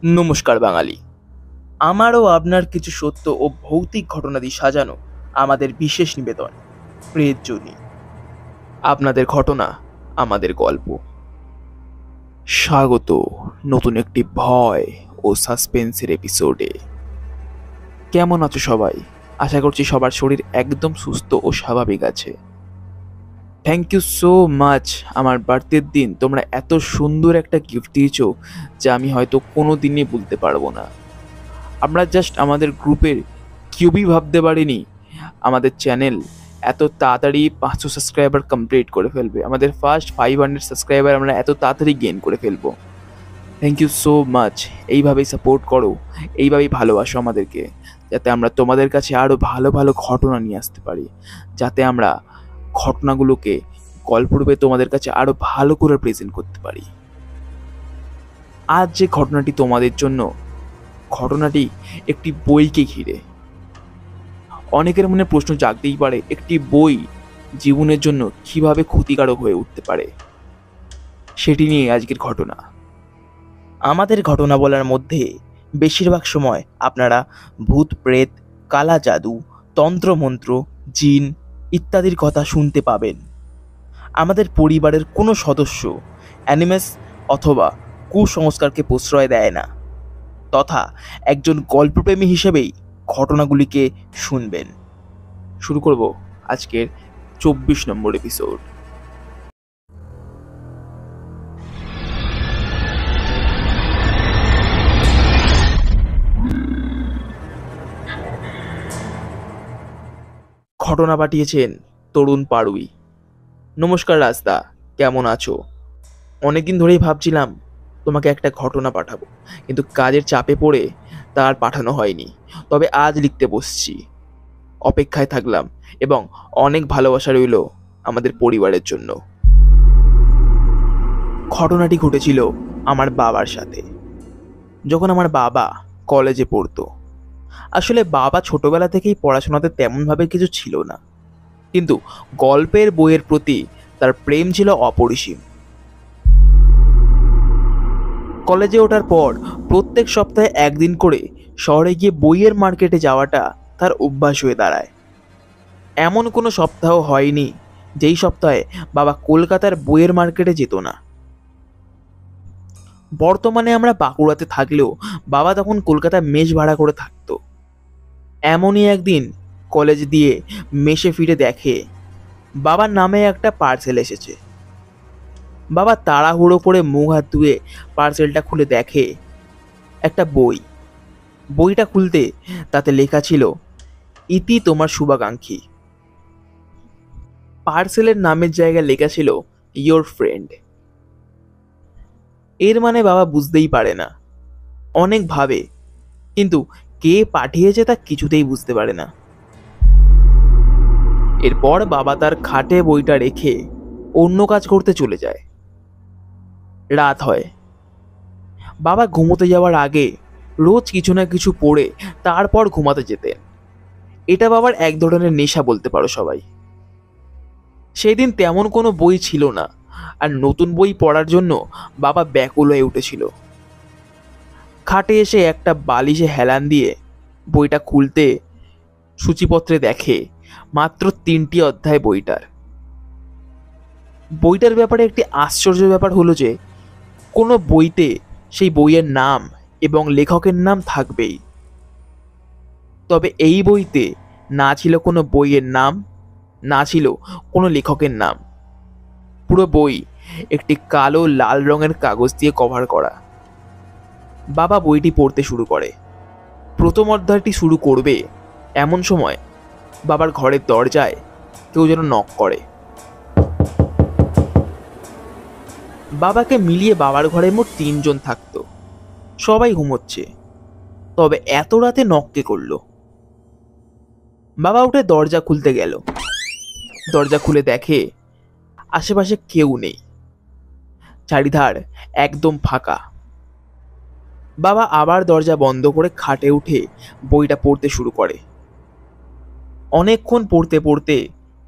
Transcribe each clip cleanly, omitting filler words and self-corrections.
নমস্কার বাঙালি। আমারও আপনার কিছু সত্য ও ভৌতিক ঘটনা দিয়ে সাজানো আমাদের বিশেষ নিবেদন প্রেত জনি। আপনাদের ঘটনা, আমাদের গল্প। স্বাগত নতুন একটি ভয় ও সাসপেন্সের এপিসোডে। কেমন আছো সবাই? আশা করছি সবার শরীর একদম সুস্থ ও স্বাভাবিক আছে। Thank you so much. আমার বার্থডের দিন তোমরা এত সুন্দর একটা গিফট দিয়েছো যা আমি হয়তো কোনো দিনই বলতে পারবো না। আমরা জাস্ট আমাদের গ্রুপের কিউবই ভাবতে পারিনি আমাদের চ্যানেল এত তাড়াতাড়ি 500 সাবস্ক্রাইবার কমপ্লিট করে ফেলবে। আমাদের ফার্স্ট 500 সাবস্ক্রাইবার আমরা এত তাড়াতাড়ি গেইন করে ফেলবো। Thank you so much. এইভাবেই সাপোর্ট করো, এইভাবেই ভালোবাসো আমাদেরকে, যাতে আমরা তোমাদের কাছে আরও ভালো ভালো ঘটনা নিয়ে আসতে পারি, যাতে আমরা ঘটনাগুলোকে গল্পরূপে তোমাদের কাছে আরও ভালো করে প্রেজেন্ট করতে পারি। আজ যে ঘটনাটি তোমাদের জন্য, ঘটনাটি একটি বইকে ঘিরে। অনেকের মনে প্রশ্ন জাগতেই পারে, একটি বই জীবনের জন্য কিভাবে ক্ষতিকারক হয়ে উঠতে পারে। সেটি নিয়ে আজকের ঘটনা। আমাদের ঘটনা বলার মধ্যে বেশিরভাগ সময় আপনারা ভূত প্রেত, কালা জাদু, তন্ত্রমন্ত্র, জিন ইত্যাদির কথা শুনতে পাবেন। আমাদের পরিবারের কোনো সদস্য অ্যানিমেস অথবা কুসংস্কারকে প্রশ্রয় দেয় না, তথা একজন গল্পপ্রেমী হিসেবেই ঘটনাগুলিকে শুনবেন। শুরু করব আজকের 24 নম্বর এপিসোড। ঘটনা পাঠিয়েছেন তরুণ পাড়ুই। নমস্কার রাজদা, কেমন আছো? অনেকদিন ধরেই ভাবছিলাম তোমাকে একটা ঘটনা পাঠাবো, কিন্তু কাজের চাপে পড়ে তা আর পাঠানো হয়নি। তবে আজ লিখতে বসছি। অপেক্ষায় থাকলাম এবং অনেক ভালোবাসা রইল আমাদের পরিবারের জন্য। ঘটনাটি ঘটেছিল আমার বাবার সাথে, যখন আমার বাবা কলেজে পড়তো। আসলে বাবা ছোটবেলা থেকেই পড়াশোনাতে তেমনভাবে কিছু ছিল না, কিন্তু গল্পের বইয়ের প্রতি তার প্রেম ছিল অপরিসীম। কলেজে ওঠার পর প্রত্যেক সপ্তাহে একদিন করে শহরে গিয়ে বইয়ের মার্কেটে যাওয়াটা তার অভ্যাস হয়ে দাঁড়ায়। এমন কোনো সপ্তাহ হয়নি যেই সপ্তাহে বাবা কলকাতার বইয়ের মার্কেটে যেত না। বর্তমানে আমরা বাঁকুড়াতে থাকলেও বাবা তখন কলকাতায় মেস ভাড়া করে থাকতো। এমনই একদিন কলেজ দিয়ে মেসে ফিরে দেখে বাবার নামে একটা পার্সেল এসেছে। বাবা তাড়াহুড়ো করে মুখ হাত ধুয়ে পার্সেলটা খুলে দেখে একটা বই। বইটা খুলতে তাতে লেখা ছিল, ইতি তোমার শুভাকাঙ্ক্ষী। পার্সেলের নামের জায়গায় লেখা ছিল ইয়োর ফ্রেন্ড। এর মানে বাবা বুঝতেই পারে না, অনেক ভাবে, কিন্তু কে পাঠিয়েছে তা কিছুতেই বুঝতে পারে না। এরপর বাবা তার খাটে বইটা রেখে অন্য কাজ করতে চলে যায়। রাত হয়। বাবা ঘুমোতে যাওয়ার আগে রোজ কিছু না কিছু পড়ে তারপর ঘুমাতে যেতেন। এটা বাবার এক ধরনের নেশা বলতে পারো সবাই। সেই দিন তেমন কোনো বই ছিল না, আর নতুন বই পড়ার জন্য বাবা ব্যাকুল হয়ে উঠেছিল। খাটে এসে একটা বালিশে হেলান দিয়ে বইটা খুলতে সূচিপত্রে দেখে মাত্র 3টি অধ্যায় বইটার। বইটার ব্যাপারে একটি আশ্চর্য ব্যাপার হলো যে কোনো বইতে সেই বইয়ের নাম এবং লেখকের নাম থাকবেই, তবে এই বইতে না ছিল কোনো বইয়ের নাম, না ছিল কোনো লেখকের নাম। পুরো বই একটি কালো লাল রঙের কাগজ দিয়ে কভার করা। বাবা বইটি পড়তে শুরু করে। প্রথম অধ্যায়টি শুরু করবে এমন সময় বাবার ঘরের দরজায় কেউ যেন নক করে। বাবাকে মিলিয়ে বাবার ঘরে মোট 3 জন থাকতো। সবাই ঘুমোচ্ছে, তবে এত রাতে নক কে করলো? বাবা উঠে দরজা খুলতে গেল। দরজা খুলে দেখে আশেপাশে কেউ নেই, চারিধার একদম ফাঁকা। বাবা আবার দরজা বন্ধ করে খাটে উঠে বইটা পড়তে শুরু করে। অনেকক্ষণ পড়তে পড়তে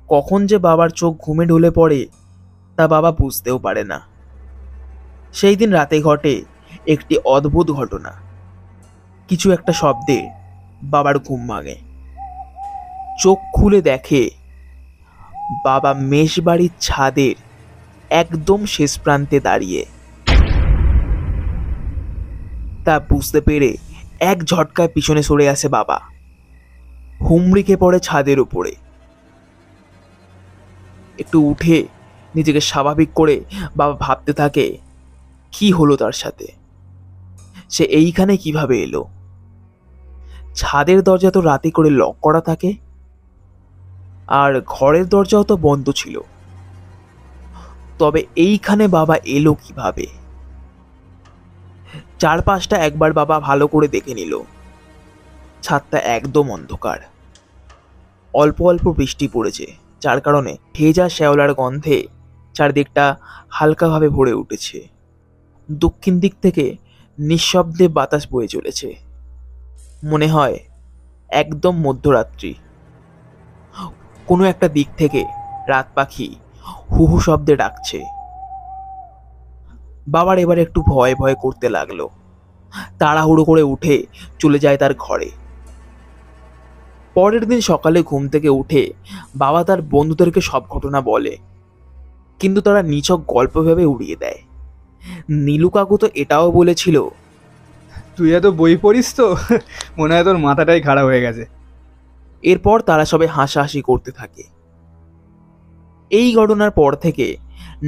কখন যে বাবার চোখ ঘুমে ঢলে পড়ে তা বাবা বুঝতেও পারে না। সেই দিন রাতে ঘটে একটি অদ্ভুত ঘটনা। কিছু একটা শব্দে বাবার ঘুম ভাঙে। চোখ খুলে দেখে বাবা মেষ বাড়ির ছাদের একদম শেষ প্রান্তে দাঁড়িয়ে। তা বুঝতে পেরে এক ঝটকায় পিছনে সরে আসে বাবা, হুমড়িকে পড়ে ছাদের উপরে। একটু উঠে নিজেকে স্বাভাবিক করে বাবা ভাবতে থাকে কি হলো তার সাথে, সে এইখানে কিভাবে এলো। ছাদের দরজা তো রাতে করে লক করা থাকে, আর ঘরের দরজাও তো বন্ধ ছিল, তবে এইখানে বাবা এলো কিভাবে। চারপাশটা একবার বাবা ভালো করে দেখে নিল। ছাদটা একদম অন্ধকার, অল্প অল্প বৃষ্টি পড়েছে, যার কারণে ভেজা শ্যাওলার গন্ধে চারদিকটা হালকাভাবে ভরে উঠেছে। দক্ষিণ দিক থেকে নিঃশব্দে বাতাস বয়ে চলেছে, মনে হয় একদম মধ্যরাত্রি। কোনো একটা দিক থেকে রাত পাখি হু হু শব্দে ডাকছে। বাবার এবার একটু ভয় ভয় করতে লাগলো। তাড়াহুড়ো করে উঠে চলে যায় তার ঘরে। পরের দিন সকালে ঘুম থেকে উঠে বাবা তার বন্ধুদেরকে সব ঘটনা বলে, কিন্তু তারা নিছক গল্প ভেবে উড়িয়ে দেয়। নীলু কাকু তো এটাও বলেছিল, তুই এত বই পড়িস তো, মনে হয় তোর মাথাটাই খারাপ হয়ে গেছে। এরপর তারা সবাই হাসাহাসি করতে থাকে। এই ঘটনার পর থেকে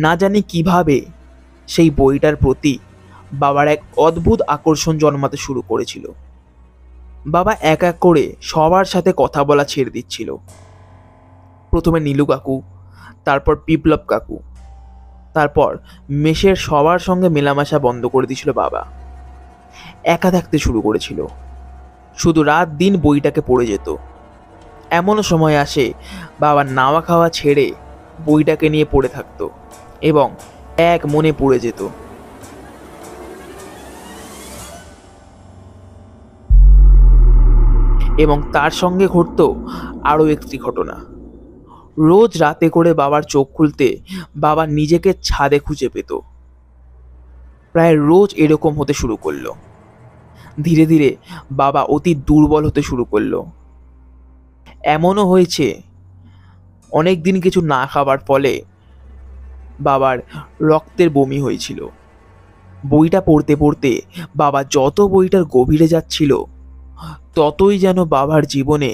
না জানি কিভাবে সেই বইটার প্রতি বাবার এক অদ্ভুত আকর্ষণ জন্মাতে শুরু করেছিল। বাবা এক এক করে সবার সাথে কথা বলা ছেড়ে দিচ্ছিল। প্রথমে নীলু কাকু, তারপর বিপ্লব কাকু, তারপর মেশের সবার সঙ্গে মেলামেশা বন্ধ করে দিয়েছিল বাবা। একা থাকতে শুরু করেছিল, শুধু রাত দিন বইটাকে পড়ে যেত। এমনও সময় আসে বাবা নাওয়া খাওয়া ছেড়ে বইটাকে নিয়ে পড়ে থাকতো এবং এক মনে পড়ে যেত। এবং তার সঙ্গে ঘটত আরও একটি ঘটনা। রোজ রাতে করে বাবার চোখ খুলতে বাবা নিজেকে ছাদে খুঁজে পেত। প্রায় রোজ এরকম হতে শুরু করলো। ধীরে ধীরে বাবা অতি দুর্বল হতে শুরু করলো। এমনও হয়েছে অনেক দিন কিছু না খাবার ফলে বাবার রক্তের বমি হয়েছিল। বইটা পড়তে পড়তে বাবা যত বইটার গভীরে যাচ্ছিল, ততই যেন বাবার জীবনে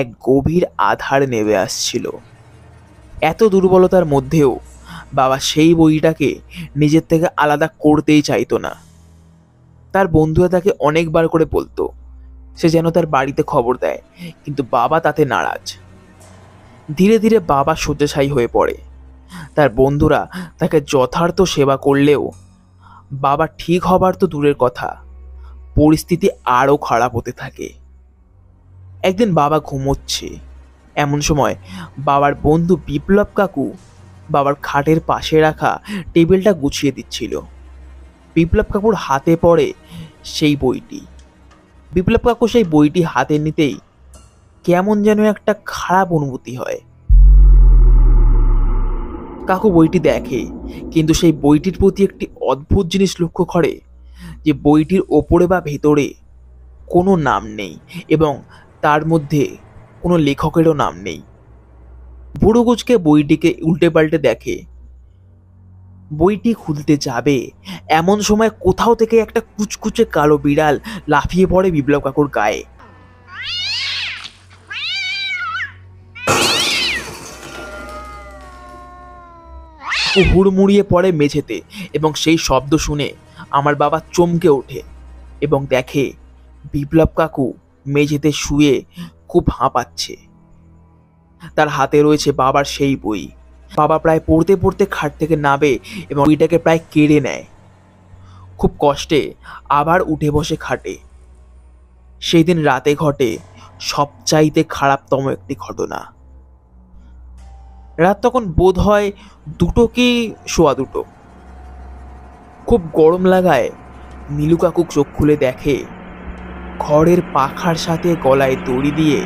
এক গভীর আধার নেমে আসছিল। এত দুর্বলতার মধ্যেও বাবা সেই বইটাকে নিজের থেকে আলাদা করতেই চাইতো না। তার বন্ধুরা তাকে অনেকবার করে বলতো সে যেন তার বাড়িতে খবর দেয়, কিন্তু বাবা তাতে নারাজ। ধীরে ধীরে বাবা শয্যাশায়ী হয়ে পড়ে। তার বন্ধুরা তাকে যথার্থ সেবা করলেও বাবা ঠিক হবার তো দূরের কথা, পরিস্থিতি আরও খারাপ হতে থাকে। একদিন বাবা ঘুমোচ্ছে, এমন সময় বাবার বন্ধু বিপ্লব কাকু বাবার খাটের পাশে রাখা টেবিলটা গুছিয়ে দিচ্ছিল। বিপ্লব কাকুর হাতে পড়ে সেই বইটি। বিপ্লব কাকু সেই বইটি হাতে নিতেই কেমন যেন একটা খারাপ অনুভূতি হয়। কাকু বইটি দেখে, কিন্তু সেই বইটির প্রতি একটি অদ্ভুত জিনিস লক্ষ্য করে, যে বইটির ওপরে বা ভেতরে কোনো নাম নেই এবং তার মধ্যে কোনো লেখকেরও নাম নেই। বুড়ো কুচকে বইটিকে উল্টে পাল্টে দেখে। বইটি খুলতে যাবে এমন সময় কোথাও থেকে একটা কুচকুচে কালো বিড়াল লাফিয়ে পড়ে বিপ্লব কাকুর গায়ে। ও হুড়মুড়িয়ে পড়ে মেঝেতে এবং সেই শব্দ শুনে আমার বাবা চমকে ওঠে এবং দেখে বিপ্লব কাকু মেঝেতে শুয়ে খুব হাঁপাচ্ছে। তার হাতে রয়েছে বাবার সেই বই। বাবা প্রায় পড়তে পড়তে খাট থেকে নামে এবং বইটাকে প্রায় কেড়ে নেয়। খুব কষ্টে আবার উঠে বসে খাটে। সেই দিন রাতে ঘটে সবচাইতে খারাপতম একটি ঘটনা। রাত তখন বোধ হয় 2টো কি 2:15। খুব গরম লাগায় নীলু কাকু চোখ খুলে দেখে ঘরের পাখার সাথে গলায় দড়ি দিয়ে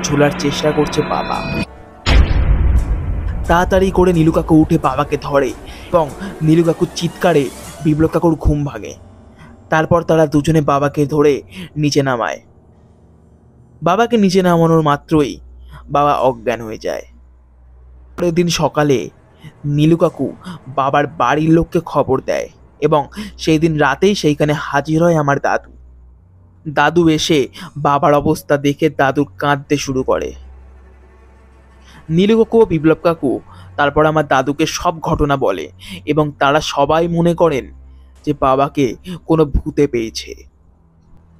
ঝোলার চেষ্টা করছে বাবা। তাড়াতাড়ি করে নীলু কাকু উঠে বাবাকে ধরে এবং নীলু কাকুর চিৎকারে বিপ্লব কাকুর ঘুম ভাঙে। তারপর তারা দুজনে বাবাকে ধরে নিচে নামায়। বাবাকে নিচে নামানোর মাত্রই বাবা অজ্ঞান হয়ে যায়। পরের দিন সকালে নীলু কাকু বাবার বাড়ির লোককে খবর দেয় এবং সেই দিন রাতেই সেইখানে হাজির হয় আমার দাদু। দাদু এসে বাবার অবস্থা দেখে দাদু কাঁদতে শুরু করে। নীলু কাকু ও বিপ্লব কাকু তারপর আমার দাদুকে সব ঘটনা বলে এবং তারা সবাই মনে করেন যে বাবাকে কোনো ভূতে পেয়েছে।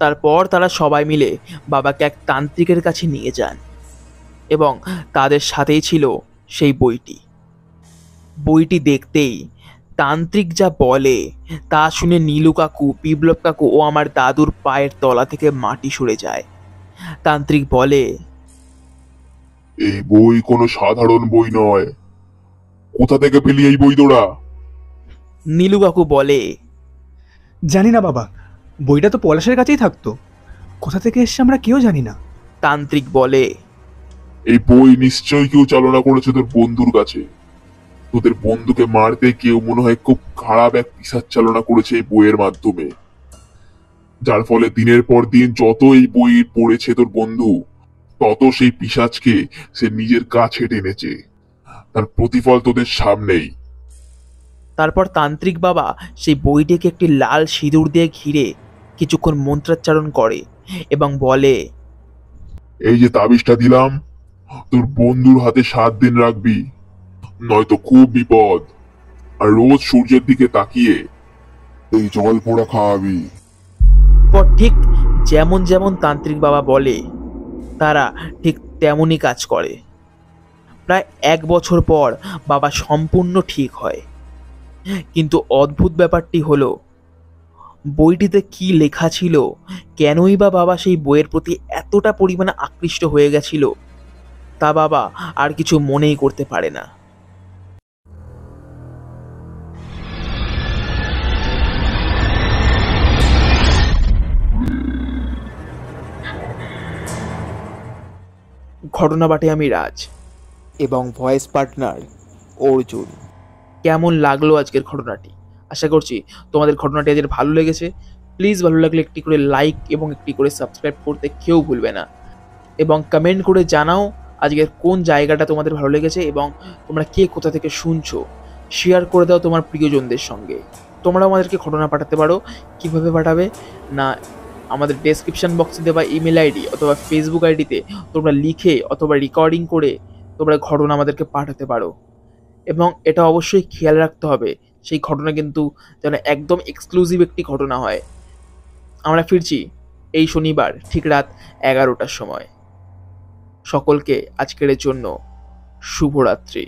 তারপর তারা সবাই মিলে বাবাকে এক তান্ত্রিকের কাছে নিয়ে যান এবং তাদের সাথেই ছিল সেই বইটি। বইটি দেখতেই তান্ত্রিক যা বলে তা শুনে নীলু কাকু, বিপ্লব কাকু ও আমার দাদুর পায়ের তলা থেকে মাটি সরে যায়। তান্ত্রিক বলে, এই বই কোনো সাধারণ বই নয়। কোথা থেকে পেলি এই বই তোরা? নীলু কাকু বলে, জানি না বাবা, বইটা তো পলাশের কাছেই থাকতো, কোথা থেকে এসছে আমরা কেউ জানি না। তান্ত্রিক বলে, এই বই নিশ্চয়ই কেউ চালনা করেছে তোর বন্ধুর কাছে। তোদের বন্ধুকে মারতে কেউ মনে হয় খুব খারাপ এক পিশাচ চালনা করেছে এই বইয়ের মাধ্যমে, যার ফলে দিনের পর দিন যত এই বই পড়েছে তোর বন্ধু, তত সেই পিশাচকে সে নিজের কাছে টেনেছে। তার প্রতিফল তোদের সামনেই। তারপর তান্ত্রিক বাবা সেই বইটিকে একটি লাল সিঁদুর দিয়ে ঘিরে কিছুক্ষণ মন্ত্রাচ্চারণ করে এবং বলে, এই যে তাবিজটা দিলাম, তোর বন্ধুর হাতে 7 দিন রাখবি, নয়তো খুব বিপদ। আর রোজ সূর্যের দিকে তাকিয়ে এই জল পোড়া খাওয়াবি। পর ঠিক যেমন যেমন তান্ত্রিক বাবা বলে তারা ঠিক তেমনই কাজ করে। প্রায় 1 বছর পর বাবা সম্পূর্ণ ঠিক হয়। কিন্তু অদ্ভুত ব্যাপারটি হলো, বইটিতে কি লেখা ছিল, কেনই বা বাবা সেই বইয়ের প্রতি এতটা পরিমাণে আকৃষ্ট হয়ে গেছিল, তা বাবা আর কিছু মনেই করতে পারে না। ঘটনা বাটে আমি রাজ এবং ভয়েস পার্টনার অর্জুন। কেমন লাগলো আজকের ঘটনাটি? আশা করছি তোমাদের ঘটনাটি আজকের ভালো লেগেছে। প্লিজ ভালো লাগলে একটি করে লাইক এবং একটি করে সাবস্ক্রাইব করতে কেউ ভুলবে না, এবং কমেন্ট করে জানাও আজকের কোন জায়গাটা তোমাদের ভালো লেগেছে এবং তোমরা কে কোথা থেকে শুনছো। শেয়ার করে দাও তোমার প্রিয়জনদের সঙ্গে। তোমরা আমাদেরকে ঘটনা পাঠাতে পারো। কিভাবে পাঠাবে না, আমাদের ডেসক্রিপশন বক্সে দেওয়া ইমেল আইডি অথবা ফেসবুক আইডিতে তোমরা লিখে অথবা রেকর্ডিং করে তোমরা ঘটনা আমাদেরকে পাঠাতে পারো। এবং এটা অবশ্যই খেয়াল রাখতে হবে সেই ঘটনা কিন্তু যেন একদম এক্সক্লুসিভ একটি ঘটনা হয়। আমরা ফিরছি এই শনিবার ঠিক রাত 11টার সময়। সকলকে আজকের জন্য শুভরাত্রি।